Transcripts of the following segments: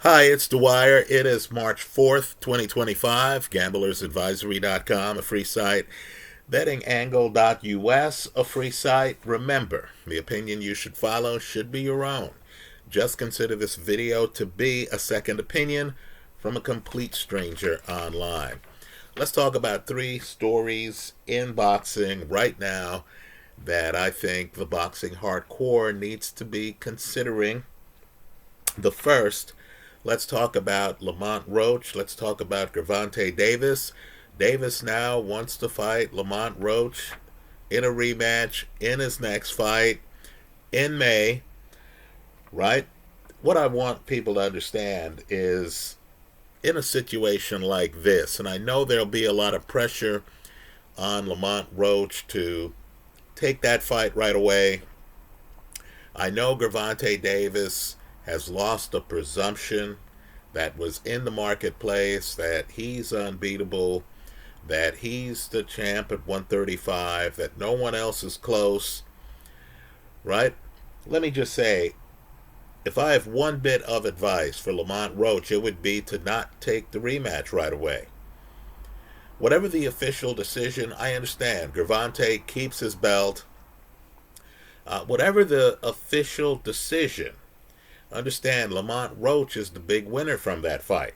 Hi, it's Dwyer. It is March 4th, 2025. GamblersAdvisory.com, a free site. BettingAngle.us, a free site. Remember, the opinion you should follow should be your own. Just consider this video to be a second opinion from a complete stranger online. Let's talk about three stories in boxing right now that I think the boxing hardcore needs to be considering. The first, let's talk about Lamont Roach. Let's talk about Gervonta Davis. Davis now wants to fight Lamont Roach in a rematch in his next fight in May, right? What I want people to understand is in a situation like this, and I know there'll be a lot of pressure on Lamont Roach to take that fight right away. I know Gervonta Davis has lost a presumption that was in the marketplace that he's unbeatable, that he's the champ at 135, that no one else is close, right? Let me just say, if I have one bit of advice for Lamont Roach, it would be to not take the rematch right away. Whatever the official decision, I understand. Gervonta keeps his belt. Whatever the official decision, understand Lamont Roach is the big winner from that fight.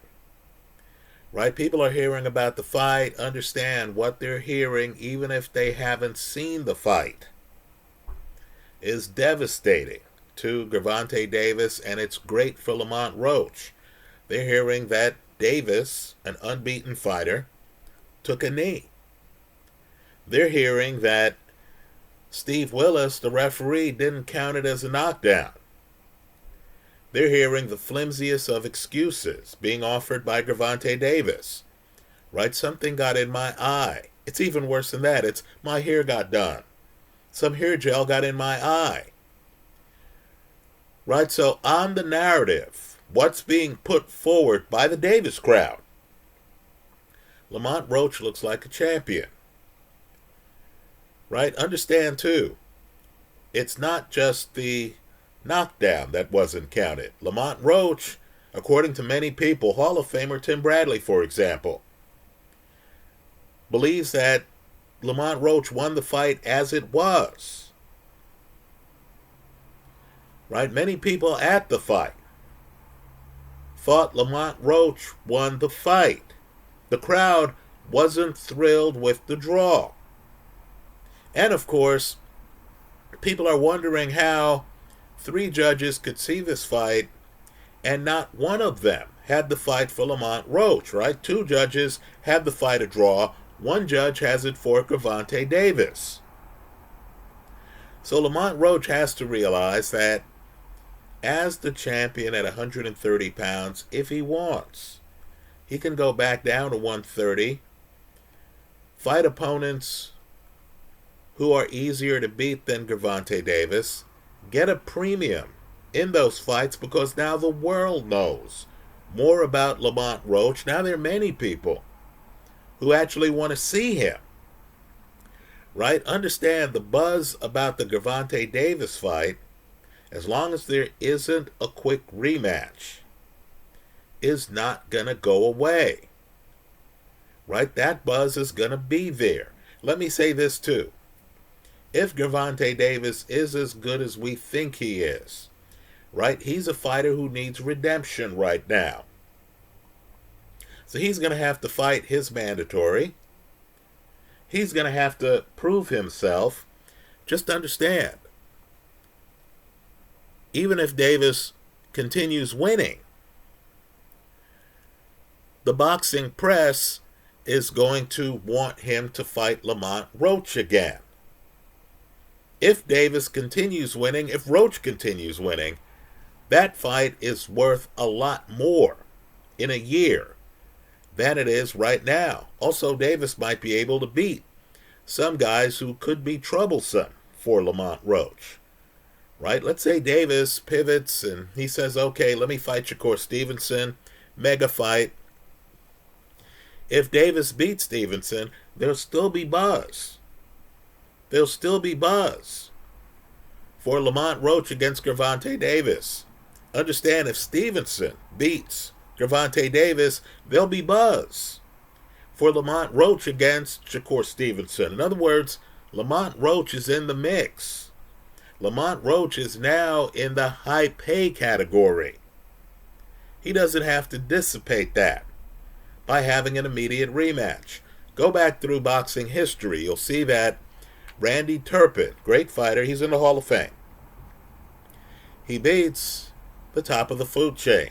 Right? People are hearing about the fight. Understand what they're hearing, even if they haven't seen the fight, is devastating to Gervonta Davis, and it's great for Lamont Roach. They're hearing that Davis, an unbeaten fighter, took a knee. They're hearing that Steve Willis, the referee, didn't count it as a knockdown. They're hearing the flimsiest of excuses being offered by Gervonta Davis. Right? Something got in my eye. It's even worse than that. It's my hair got done. Some hair gel got in my eye. Right? So on the narrative, what's being put forward by the Davis crowd? Lamont Roach looks like a champion. Right? Understand too, it's not just the knockdown that wasn't counted. Lamont Roach, according to many people, Hall of Famer Tim Bradley, for example, believes that Lamont Roach won the fight as it was. Right? Many people at the fight thought Lamont Roach won the fight. The crowd wasn't thrilled with the draw. And of course, people are wondering how three judges could see this fight and not one of them had the fight for Lamont Roach, right? Two judges had the fight a draw. One judge has it for Gervonta Davis. So Lamont Roach has to realize that as the champion at 130 pounds, if he wants, he can go back down to 130, fight opponents who are easier to beat than Gervonta Davis, get a premium in those fights because now the world knows more about Lamont Roach. Now there are many people who actually want to see him. Right? Understand the buzz about the Gervonta Davis fight, as long as there isn't a quick rematch, is not going to go away. Right? That buzz is going to be there. Let me say this too. If Gervonta Davis is as good as we think he is, right, he's a fighter who needs redemption right now. So he's going to have to fight his mandatory. He's going to have to prove himself. Just understand, even if Davis continues winning, the boxing press is going to want him to fight Lamont Roach again. If Davis continues winning, if Roach continues winning, that fight is worth a lot more in a year than it is right now. Also, Davis might be able to beat some guys who could be troublesome for Lamont Roach. Right? Let's say Davis pivots and he says, okay, let me fight Shakur Stevenson, mega fight. If Davis beats Stevenson, there'll still be buzz. There'll still be buzz for Lamont Roach against Gervonta Davis. Understand, if Stevenson beats Gervonta Davis, there'll be buzz for Lamont Roach against Shakur Stevenson. In other words, Lamont Roach is in the mix. Lamont Roach is now in the high pay category. He doesn't have to dissipate that by having an immediate rematch. Go back through boxing history. You'll see that Randy Turpin, great fighter, he's in the Hall of Fame. He beats the top of the food chain,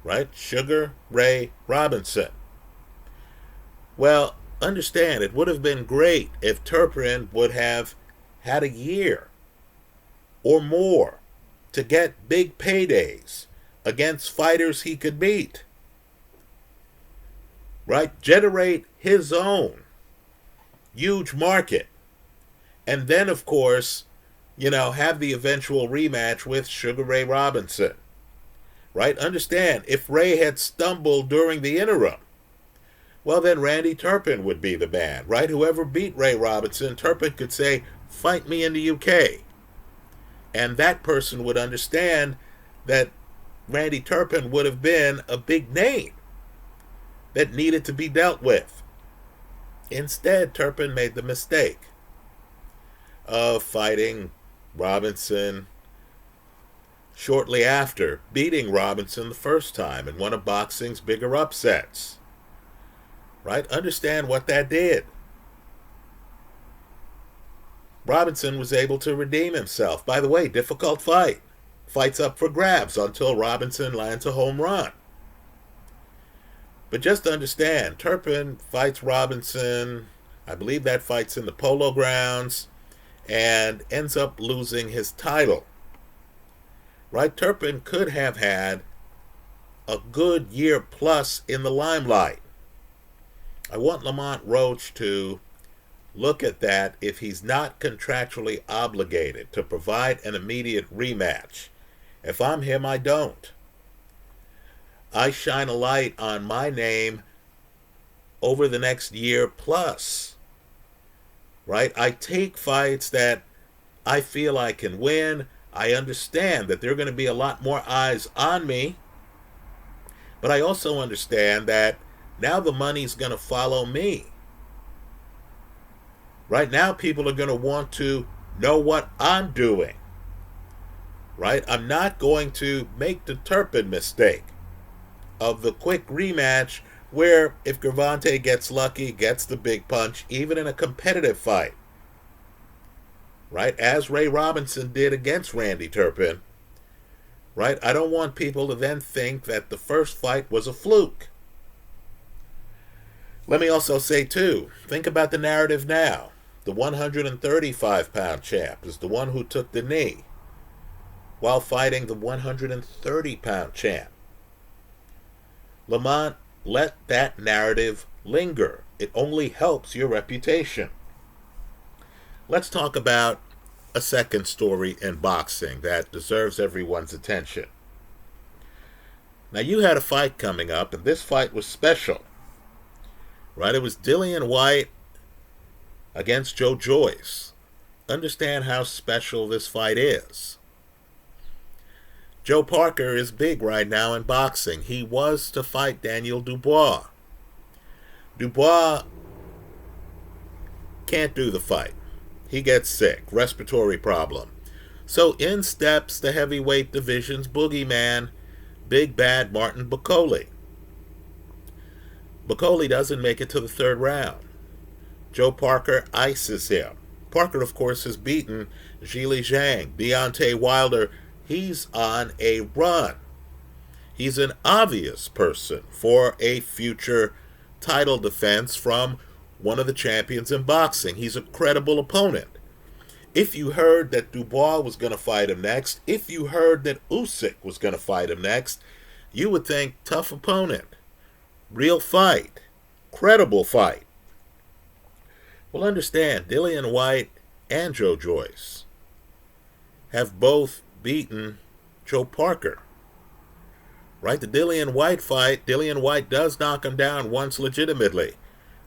right? Sugar Ray Robinson. Well, understand, it would have been great if Turpin would have had a year or more to get big paydays against fighters he could beat, right? Generate his own huge market. And then, of course, have the eventual rematch with Sugar Ray Robinson, right? Understand, if Ray had stumbled during the interim, well, then Randy Turpin would be the man, right? Whoever beat Ray Robinson, Turpin could say, fight me in the UK. And that person would understand that Randy Turpin would have been a big name that needed to be dealt with. Instead, Turpin made the mistake of fighting Robinson shortly after beating Robinson the first time in one of boxing's bigger upsets. Right? Understand what that did. Robinson was able to redeem himself. By the way, difficult fight. Fight's up for grabs until Robinson lands a home run. But just understand, Turpin fights Robinson, I believe that fight's in the Polo Grounds, and ends up losing his title. Right? Turpin could have had a good year plus in the limelight. I want Lamont Roach to look at that if he's not contractually obligated to provide an immediate rematch. If I'm him, I don't. I shine a light on my name over the next year plus. Right? I take fights that I feel I can win. I understand that there are going to be a lot more eyes on me. But I also understand that now the money's going to follow me. Right now, people are going to want to know what I'm doing. Right? I'm not going to make the Turpin mistake of the quick rematch where if Gervonta gets lucky, gets the big punch, even in a competitive fight. Right? As Ray Robinson did against Randy Turpin. Right? I don't want people to then think that the first fight was a fluke. Let me also say, too, think about the narrative now. The 135-pound champ is the one who took the knee while fighting the 130-pound champ. Lamont, let that narrative linger. It only helps your reputation. Let's talk about a second story in boxing that deserves everyone's attention. Now, you had a fight coming up, and this fight was special. Right? It was Dillian Whyte against Joyce. Understand how special this fight is. Joe Parker is big right now in boxing. He was to fight Daniel Dubois. Dubois can't do the fight. He gets sick, respiratory problem. So in steps the heavyweight division's boogeyman, Big Bad Martin Bakole. Bakole doesn't make it to the third round. Joe Parker ices him. Parker, of course, has beaten Zhilei Zhang, Deontay Wilder. He's on a run. He's an obvious person for a future title defense from one of the champions in boxing. He's a credible opponent. If you heard that Dubois was going to fight him next, if you heard that Usyk was going to fight him next, you would think tough opponent. Real fight. Credible fight. Well, understand, Dillian Whyte and Joyce have both beaten Joe Parker. Right? The Dillian Whyte fight, Dillian Whyte does knock him down once legitimately.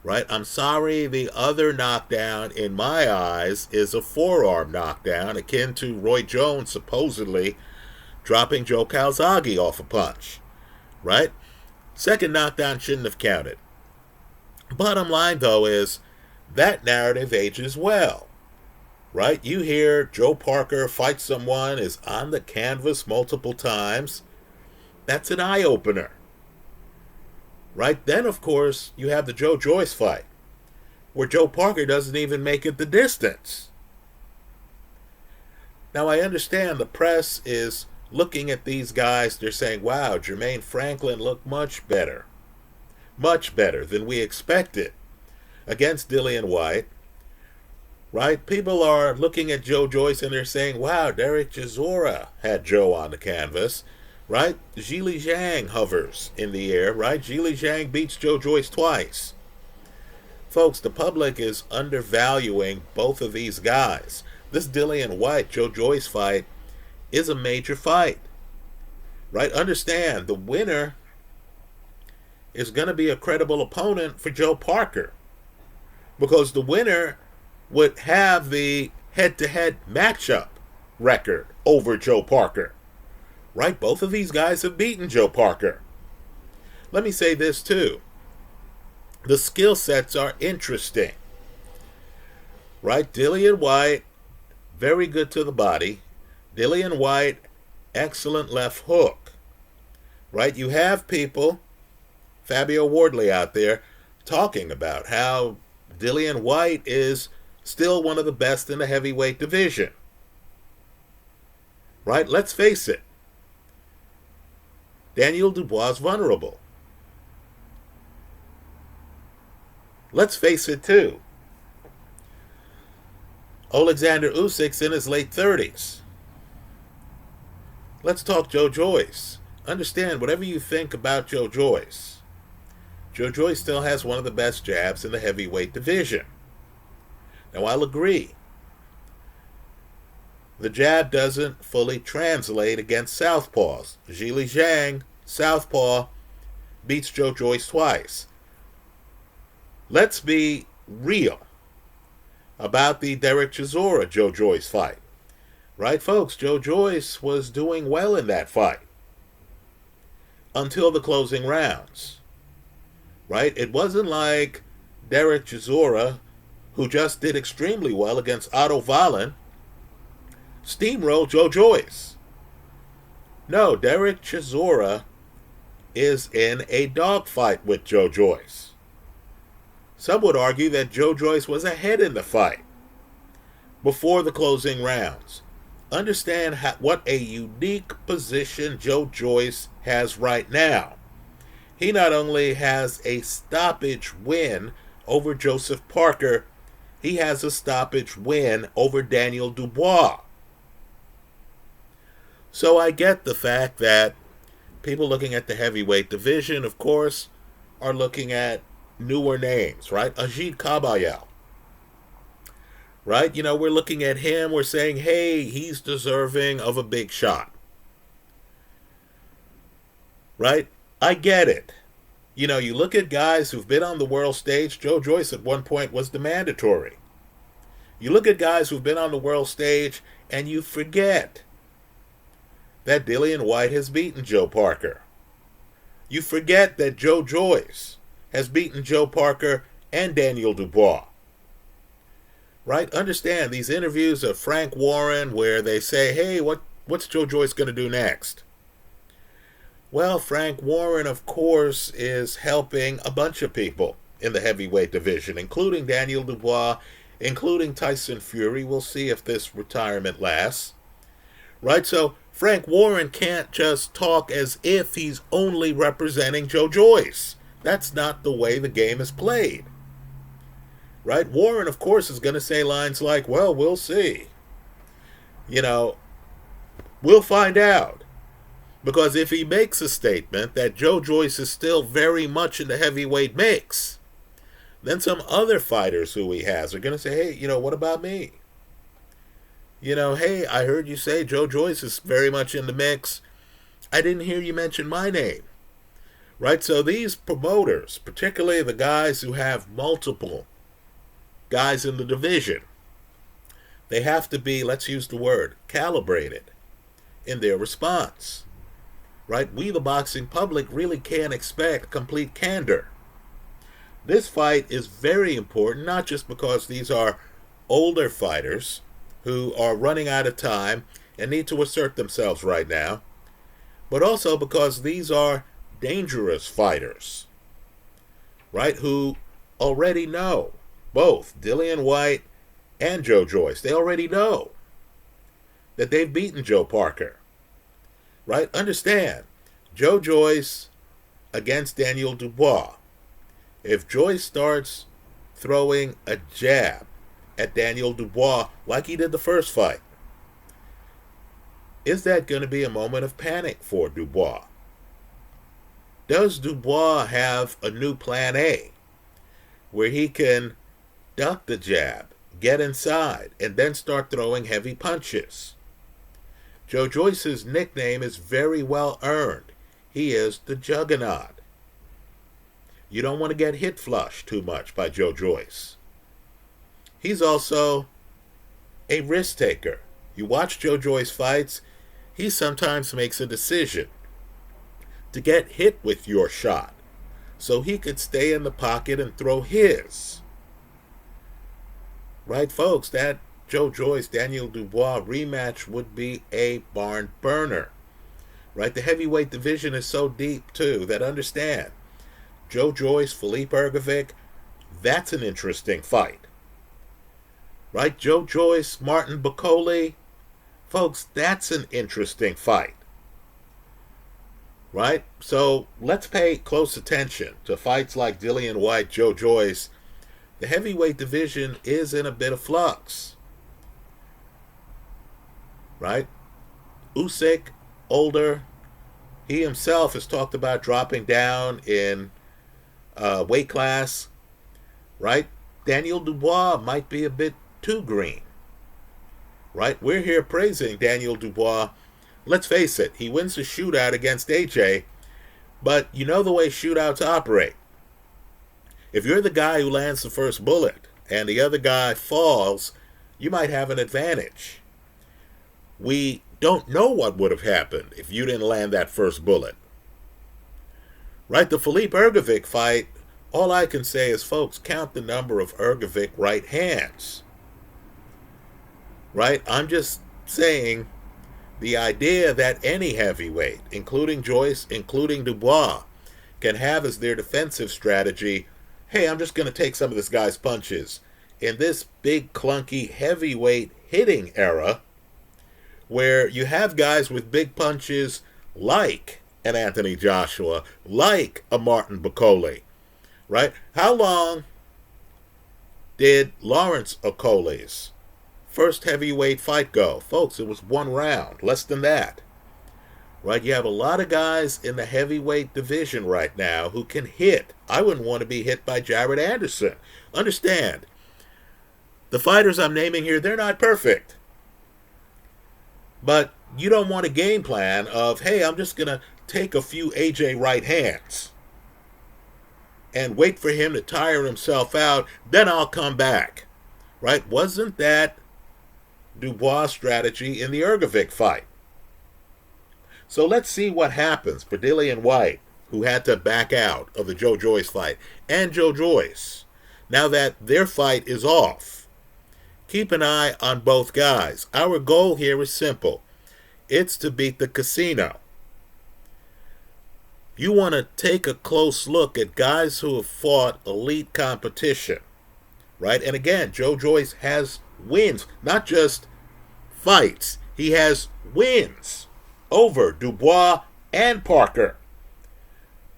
Right? I'm sorry, the other knockdown, in my eyes, is a forearm knockdown, akin to Roy Jones supposedly dropping Joe Calzaghe off a punch, right? Second knockdown shouldn't have counted. Bottom line, though, is that narrative ages well, right? You hear Joe Parker fight someone, is on the canvas multiple times. That's an eye-opener, right? Then, of course, you have the Joe Joyce fight, where Joe Parker doesn't even make it the distance. Now, I understand the press is looking at these guys. They're saying, wow, Jermaine Franklin looked much better than we expected against Dillian Whyte, right? People are looking at Joe Joyce and they're saying, wow, Derek Chisora had Joe on the canvas, right? Zhili Zhang hovers in the air, right? Zhili Zhang beats Joe Joyce twice. Folks, the public is undervaluing both of these guys. This Dillian Whyte, Joe Joyce fight is a major fight, right? Understand, the winner is going to be a credible opponent for Joe Parker, because the winner would have the head-to-head matchup record over Joe Parker, right? Both of these guys have beaten Joe Parker. Let me say this too. The skill sets are interesting, right? Dillian Whyte, very good to the body. Dillian Whyte, excellent left hook, right? You have people, Fabio Wardley out there, talking about how Dillian Whyte is still one of the best in the heavyweight division, right? Let's face it. Daniel Dubois is vulnerable. Let's face it too. Alexander Usyk's in his late 30s. Let's talk Joe Joyce. Understand, whatever you think about Joe Joyce still has one of the best jabs in the heavyweight division. Now, I'll agree. The jab doesn't fully translate against southpaws. Zhili Zhang, southpaw, beats Joe Joyce twice. Let's be real about the Derek Chisora Joe Joyce fight. Right, folks? Joe Joyce was doing well in that fight until the closing rounds. Right? It wasn't like Derek Chisora, who just did extremely well against Otto Wallin, steamrolled Joe Joyce. No, Derek Chisora is in a dogfight with Joe Joyce. Some would argue that Joe Joyce was ahead in the fight before the closing rounds. Understand what a unique position Joe Joyce has right now. He not only has a stoppage win over Joseph Parker, he has a stoppage win over Daniel Dubois. So I get the fact that people looking at the heavyweight division, of course, are looking at newer names, right? Ajit Kabayel, right? You know, we're looking at him, we're saying, hey, he's deserving of a big shot, right? I get it. You know, you look at guys who've been on the world stage. Joe Joyce at one point was the mandatory. You look at guys who've been on the world stage and you forget that Dillian Whyte has beaten Joe Parker. You forget that Joe Joyce has beaten Joe Parker and Daniel Dubois. Right? Understand, these interviews of Frank Warren where they say, hey, what's Joe Joyce going to do next? Well, Frank Warren, of course, is helping a bunch of people in the heavyweight division, including Daniel Dubois, including Tyson Fury. We'll see if this retirement lasts. Right? So Frank Warren can't just talk as if he's only representing Joe Joyce. That's not the way the game is played. Right? Warren, of course, is going to say lines like, well, we'll see. You know, we'll find out. Because if he makes a statement that Joe Joyce is still very much in the heavyweight mix, then some other fighters who he has are going to say, hey, you know, what about me? You know, hey, I heard you say Joe Joyce is very much in the mix. I didn't hear you mention my name. Right? So these promoters, particularly the guys who have multiple guys in the division, they have to be, let's use the word, calibrated in their response. Right? We, the boxing public, really can't expect complete candor. This fight is very important, not just because these are older fighters who are running out of time and need to assert themselves right now, but also because these are dangerous fighters, right, who already know, both Dillian Whyte and Joe Joyce, they already know that they've beaten Joe Parker, right? Understand, Joe Joyce against Daniel Dubois. If Joyce starts throwing a jab at Daniel Dubois like he did the first fight, is that going to be a moment of panic for Dubois? Does Dubois have a new plan A where he can duck the jab, get inside, and then start throwing heavy punches? Joe Joyce's nickname is very well earned. He is the Juggernaut. You don't want to get hit flush too much by Joe Joyce. He's also a risk taker. You watch Joe Joyce fights, he sometimes makes a decision to get hit with your shot so he could stay in the pocket and throw his. Right, folks? That Joe Joyce, Daniel Dubois rematch would be a barn burner. Right? The heavyweight division is so deep, too, that understand, Joe Joyce, Filip Hrgovic, that's an interesting fight. Right? Joe Joyce, Martin Bakole, folks, that's an interesting fight. Right? So let's pay close attention to fights like Dillian Whyte, Joe Joyce. The heavyweight division is in a bit of flux. Right? Usyk, older, he himself has talked about dropping down in weight class. Right? Daniel Dubois might be a bit too green. Right? We're here praising Daniel Dubois. Let's face it, he wins the shootout against AJ, but you know the way shootouts operate. If you're the guy who lands the first bullet and the other guy falls, you might have an advantage. We don't know what would have happened if you didn't land that first bullet. Right? The Filip Hrgovic fight, all I can say is, folks, count the number of Hrgovic right hands. Right? I'm just saying, the idea that any heavyweight, including Joyce, including Dubois, can have as their defensive strategy, hey, I'm just going to take some of this guy's punches. In this big, clunky, heavyweight hitting era, where you have guys with big punches like an Anthony Joshua, like a Martin Bakole, right? How long did Lawrence Okole's first heavyweight fight go? Folks, it was 1 round, less than that. Right? You have a lot of guys in the heavyweight division right now who can hit. I wouldn't want to be hit by Jared Anderson. Understand, the fighters I'm naming here, they're not perfect. But you don't want a game plan of, hey, I'm just going to take a few AJ right hands and wait for him to tire himself out, then I'll come back. Right? Wasn't that Dubois' strategy in the Hrgovic fight? So let's see what happens for Dillian Whyte, who had to back out of the Joe Joyce fight, and Joe Joyce, now that their fight is off. Keep an eye on both guys. Our goal here is simple. It's to beat the casino. You want to take a close look at guys who have fought elite competition. Right? And again, Joe Joyce has wins, not just fights. He has wins over Dubois and Parker.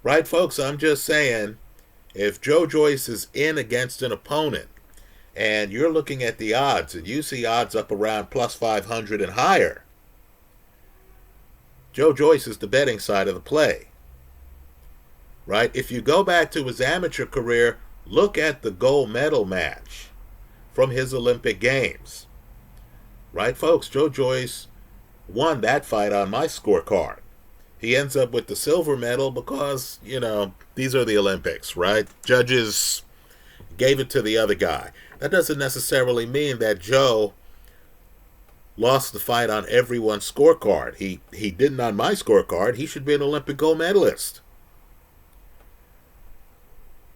Right, folks? I'm just saying, if Joe Joyce is in against an opponent and you're looking at the odds and you see odds up around plus 500 and higher, Joe Joyce is the betting side of the play. Right? If you go back to his amateur career, look at the gold medal match from his Olympic Games. Right, folks? Joe Joyce won that fight on my scorecard. He ends up with the silver medal because, you know, these are the Olympics, right? Judges gave it to the other guy. That doesn't necessarily mean that Joe lost the fight on everyone's scorecard. He didn't on my scorecard. He should be an Olympic gold medalist.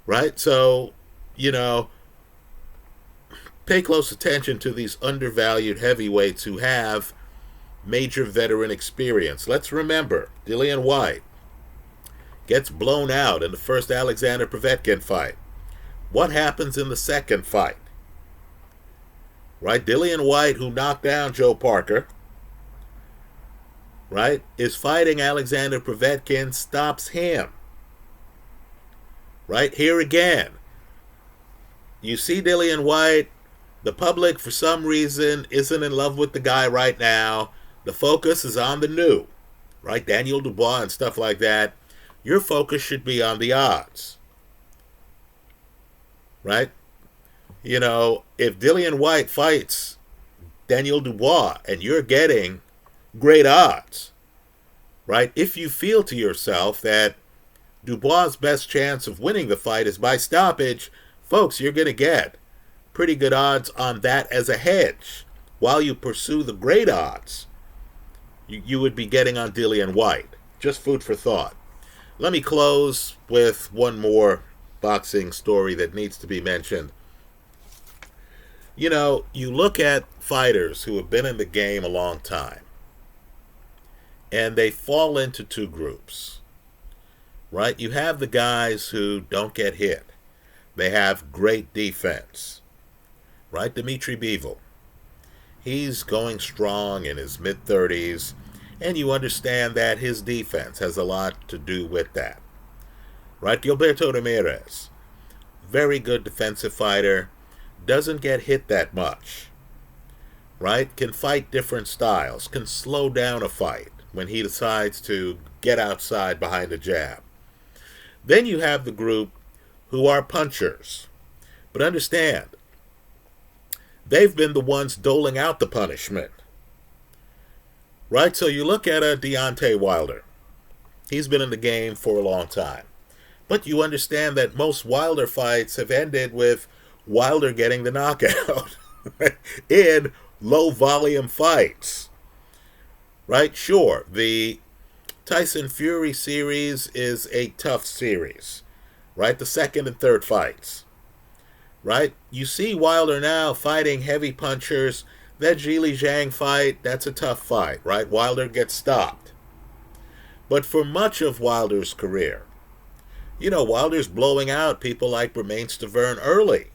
Right? So, you know, pay close attention to these undervalued heavyweights who have major veteran experience. Let's remember, Dillian Whyte gets blown out in the first Alexander Povetkin fight. What happens in the second fight? Right? Dillian Whyte, who knocked down Joe Parker, right, is fighting Alexander Povetkin, stops him. Right? Here again, you see Dillian Whyte. The public, for some reason, isn't in love with the guy right now. The focus is on the new, right? Daniel Dubois and stuff like that. Your focus should be on the odds, right? You know, if Dillian Whyte fights Daniel Dubois and you're getting great odds, right? If you feel to yourself that Dubois' best chance of winning the fight is by stoppage, folks, you're going to get pretty good odds on that as a hedge. While you pursue the great odds, you would be getting on Dillian Whyte. Just food for thought. Let me close with one more boxing story that needs to be mentioned. You know, you look at fighters who have been in the game a long time, and they fall into two groups, right? You have the guys who don't get hit. They have great defense. Right, Dimitri Bivol. He's going strong in his mid-30s, and you understand that his defense has a lot to do with that. Right, Gilberto Ramirez, very good defensive fighter, doesn't get hit that much. Right, can fight different styles, can slow down a fight when he decides to get outside behind a jab. Then you have the group who are punchers. But understand, they've been the ones doling out the punishment. Right? So you look at a Deontay Wilder. He's been in the game for a long time. But you understand that most Wilder fights have ended with Wilder getting the knockout in low-volume fights. Right? Sure, the Tyson Fury series is a tough series. Right? The second and third fights. Right? You see Wilder now fighting heavy punchers. That Zhili Zhang fight, that's a tough fight, right? Wilder gets stopped. But for much of Wilder's career, you know, Wilder's blowing out people like Bermane Stiverne early.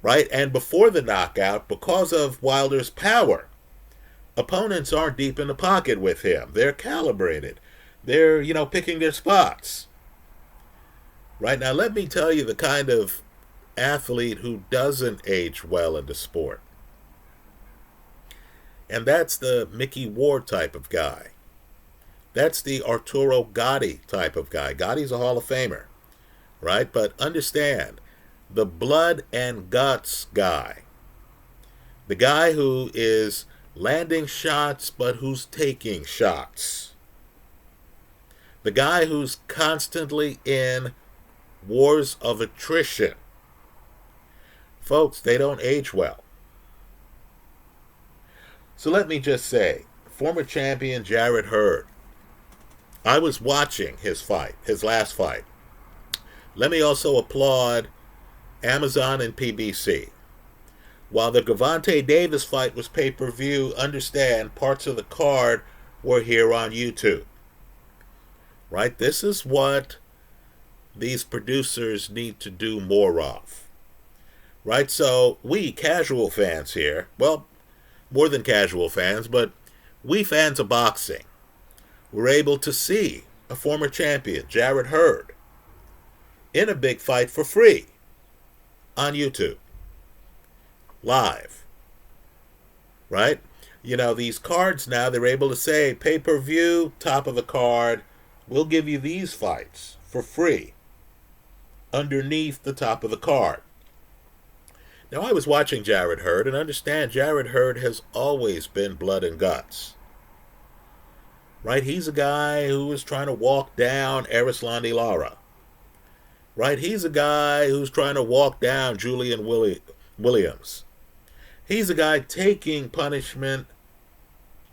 Right? And before the knockout, because of Wilder's power, opponents aren't deep in the pocket with him. They're calibrated. They're, you know, picking their spots. Right? Now, let me tell you the kind of athlete who doesn't age well in the sport. And that's the Mickey Ward type of guy. That's the Arturo Gatti type of guy. Gotti's a Hall of Famer, right? But understand, the blood and guts guy. The guy who is landing shots, but who's taking shots. The guy who's constantly in wars of attrition. Folks, they don't age well. So let me just say, former champion Jarrett Hurd, I was watching his fight, his last fight. Let me also applaud Amazon and PBC. While the Gervonta Davis fight was pay-per-view, understand parts of the card were here on YouTube. Right? This is what these producers need to do more of. Right? So we casual fans here, well, more than casual fans, but we fans of boxing were able to see a former champion, Jarrett Hurd, in a big fight for free on YouTube, live. Right? You know, these cards now, they're able to say, pay-per-view, top of the card, we'll give you these fights for free underneath the top of the card. Now, I was watching Jarrett Hurd, and understand Jarrett Hurd has always been blood and guts. Right? He's a guy who is trying to walk down Erislandy Lara. Right? He's a guy who's trying to walk down Julian Williams. He's a guy taking punishment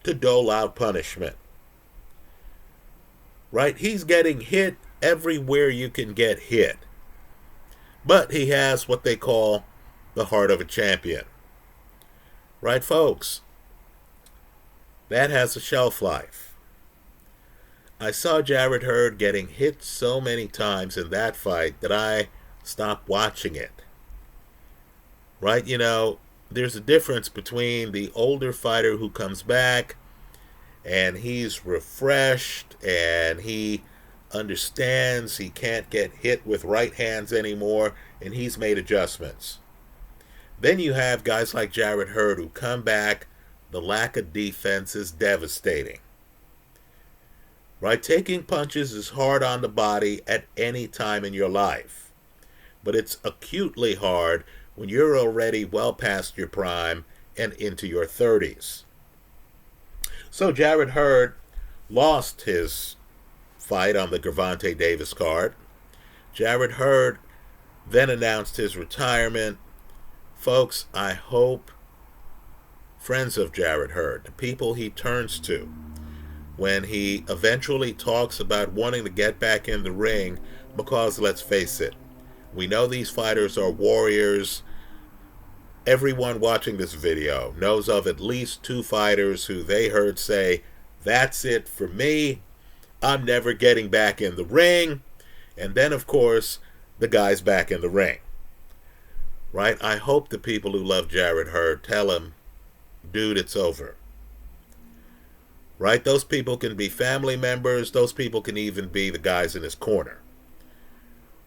to dole out punishment. Right? He's getting hit everywhere you can get hit. But he has what they call the heart of a champion. Right, folks? That has a shelf life. I saw Jarrett Hurd getting hit so many times in that fight that I stopped watching it. Right? You know, there's a difference between the older fighter who comes back and he's refreshed and he understands he can't get hit with right hands anymore and he's made adjustments. Then you have guys like Jarrett Hurd who come back. The lack of defense is devastating. Right? Taking punches is hard on the body at any time in your life. But it's acutely hard when you're already well past your prime and into your 30s. So Jarrett Hurd lost his fight on the Gervonta Davis card. Jarrett Hurd then announced his retirement. Folks, I hope friends of Jarrett Hurd, the people he turns to when he eventually talks about wanting to get back in the ring, because let's face it, we know these fighters are warriors. Everyone watching this video knows of at least 2 fighters who they heard say, that's it for me, I'm never getting back in the ring. And then, of course, the guy's back in the ring. Right? I hope the people who love Jarrett Hurd tell him, dude, it's over. Right? Those people can be family members. Those people can even be the guys in his corner.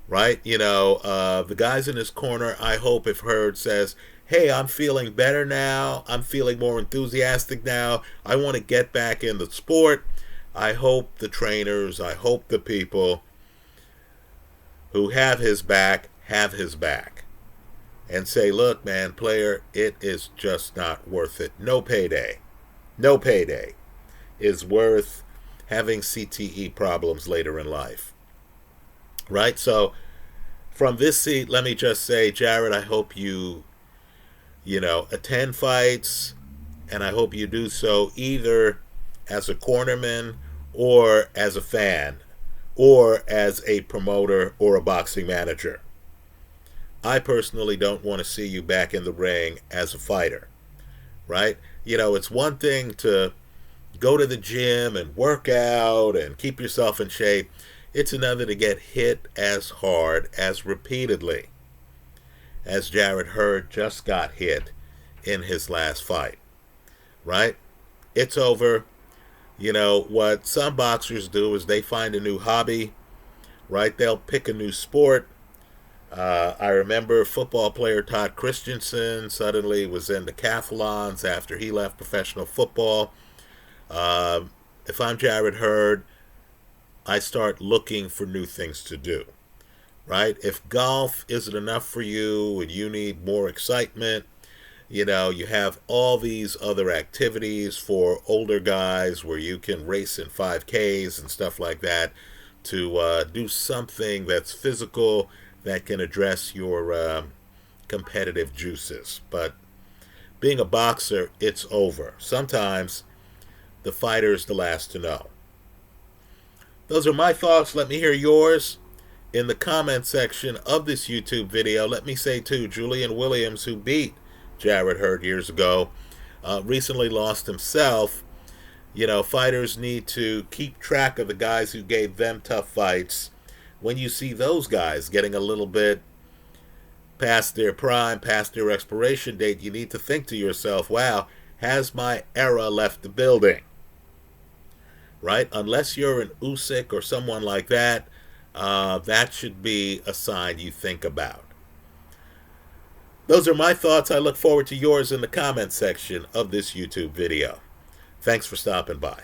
Right? You know, the guys in his corner, I hope if Hurd says, hey, I'm feeling better now, I'm feeling more enthusiastic now, I want to get back in the sport, I hope the trainers, I hope the people who have his back and say, look, man, player, it is just not worth it. No payday is worth having CTE problems later in life. Right? So from this seat, let me just say, Jarrett, I hope you attend fights, and I hope you do so either as a cornerman or as a fan or as a promoter or a boxing manager. I personally don't want to see you back in the ring as a fighter, right? You know, it's one thing to go to the gym and work out and keep yourself in shape. It's another to get hit as hard, as repeatedly as Jarrett Hurd just got hit in his last fight, right? It's over. You know, what some boxers do is they find a new hobby, right? They'll pick a new sport. I remember football player Todd Christensen suddenly was in decathlons after he left professional football. If I'm Jarrett Hurd, I start looking for new things to do, right? If golf isn't enough for you and you need more excitement, you know, you have all these other activities for older guys where you can race in 5Ks and stuff like that to do something that's physical that can address your competitive juices. But being a boxer, it's over. Sometimes the fighter's the last to know. Those are my thoughts. Let me hear yours in the comment section of this YouTube video. Let me say too, Julian Williams, who beat Jarrett Hurd years ago, recently lost himself. You know, fighters need to keep track of the guys who gave them tough fights. When you see those guys getting a little bit past their prime, past their expiration date, you need to think to yourself, wow, has my era left the building? Right? Unless you're an Usyk or someone like that, that should be a sign you think about. Those are my thoughts. I look forward to yours in the comment section of this YouTube video. Thanks for stopping by.